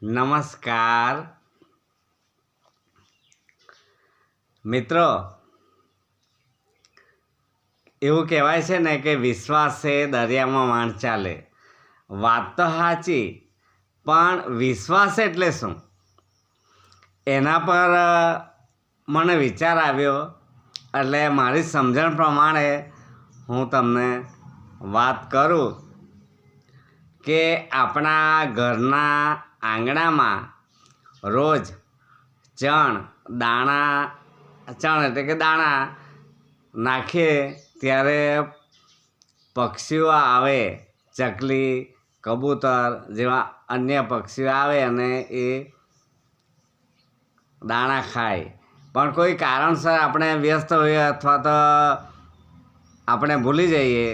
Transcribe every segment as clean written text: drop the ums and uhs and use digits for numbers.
નમસ્કાર મિત્રો, એવું કહેવાય છે ને કે વિશ્વાસે દરિયામાં વાણ ચાલે. વાત તો સાચી, પણ વિશ્વાસ એટલે શું? એના પર મને વિચાર આવ્યો, એટલે મારી સમજણ પ્રમાણે હું તમને વાત કરું કે આપણા ઘરના આંગણામાં રોજ ચણ એટલે કે દાણા નાખીએ ત્યારે પક્ષીઓ આવે, ચકલી, કબૂતર જેવા અન્ય પક્ષીઓ આવે અને એ દાણા ખાય. પણ કોઈ કારણસર આપણે વ્યસ્ત હોઈએ અથવા તો આપણે ભૂલી જઈએ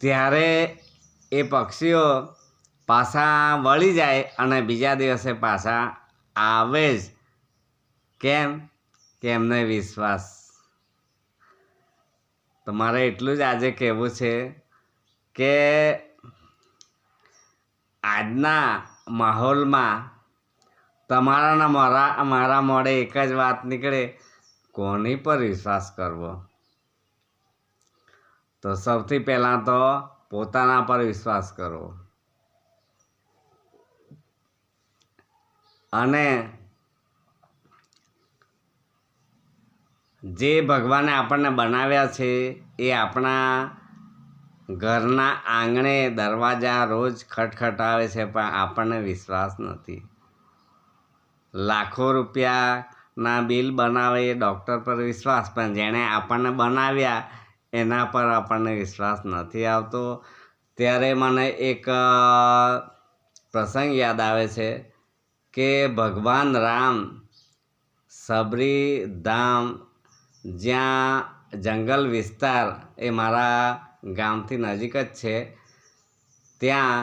ત્યારે એ પક્ષીઓ પાછા વળી જાય અને બીજા દિવસે પાછા આવે જ. કેમ કે એમને વિશ્વાસ. તો મારે એટલું જ આજે કહેવું છે કે આજના માહોલમાં તમારાના મારા મોઢે એક જ વાત નીકળે, કોની પર વિશ્વાસ કરવો? તો સૌથી પહેલાં તો પોતાના પર વિશ્વાસ કરો. અને જે ભગવાને આપણને બનાવ્યા છે એ આપણા ઘરના આંગણે દરવાજા રોજ ખટખટાવે છે, પણ આપણને વિશ્વાસ નથી. લાખો રૂપિયાના બિલ બનાવે એ ડૉક્ટર પર વિશ્વાસ, પણ જેણે આપણને બનાવ્યા એના પર આપણને વિશ્વાસ નથી આવતો. ત્યારે મને એક પ્રસંગ યાદ આવે છે કે ભગવાન રામ સબરી ધામ, જ્યાં જંગલ વિસ્તાર એ મારા ગામથી નજીક જ છે, ત્યાં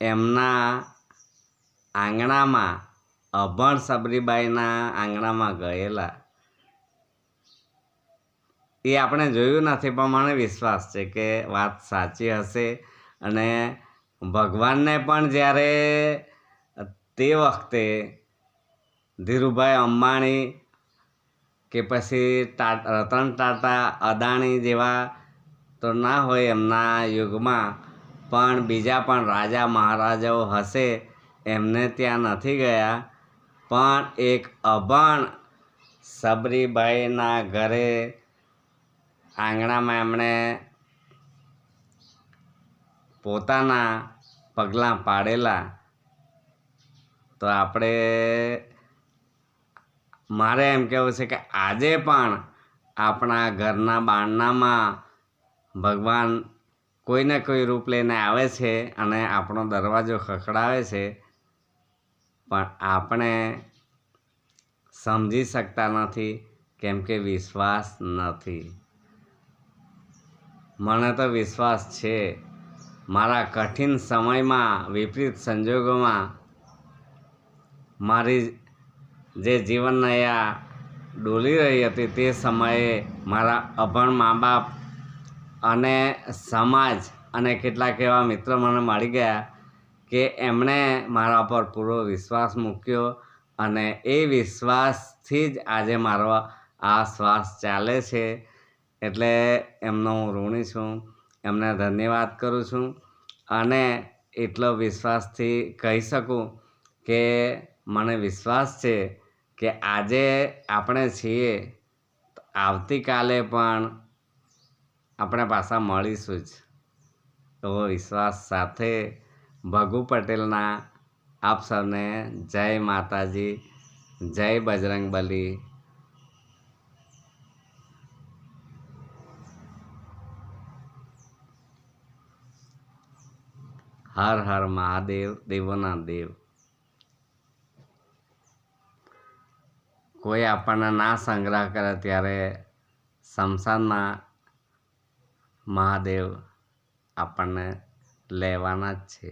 એમના આંગણામાં અભણ સબરીબાઈના આંગણામાં ગયેલા. એ આપણે જોયું નથી, પણ મને વિશ્વાસ છે કે વાત સાચી હશે. અને ભગવાનને પણ જ્યારે તે વખતે ધીરુભાઈ અંબાણી કે પછી રતન ટાટા, અદાણી જેવા તો ના હોય એમના યુગમાં, પણ બીજા પણ રાજા મહારાજાઓ હશે, એમને ત્યાં નથી ગયા. પણ એક અભણ સબરીબાઈના ઘરે આંગણામાં એમણે પોતાના પગલાં પાડેલા. તો મારે એમ કહેવું છે કે આજે પણ આપણા ઘરના બારણામાં ભગવાન કોઈને કોઈ રૂપ લઈને આવે છે અને આપણો દરવાજો ખખડાવે છે, પણ આપણે સમજી શકતા નથી કેમ કે વિશ્વાસ નથી. મને તો વિશ્વાસ છે. મારા કઠિન સમયમાં, વિપરીત સંજોગોમાં મારી જે જીવનનૈયા ડોલી રહી હતી તે સમયે મારા અભણ મા બાપ અને સમાજ અને કેટલાક એવા મિત્રો મને મળી ગયા કે એમણે મારા પર પૂરો વિશ્વાસ મૂક્યો, અને એ વિશ્વાસથી જ આજે મારો આ શ્વાસ ચાલે છે. એટલે એમનો હું ઋણી છું, એમને ધન્યવાદ કરું છું. અને એટલો વિશ્વાસથી કહી શકું કે મને વિશ્વાસ છે કે આજે આપણે છીએ, આવતીકાલે પણ આપણે પાછા મળીશું જ. તો વિશ્વાસ સાથે ભગુ પટેલના આપ સૌને જય માતાજી, જય બજરંગબલી. હર હર મહાદેવ, દેવોના દેવ. કોઈ આપણને ના સંગ્રહ કરે ત્યારે શમશાનમાં મહાદેવ આપણને લેવાના જ છે.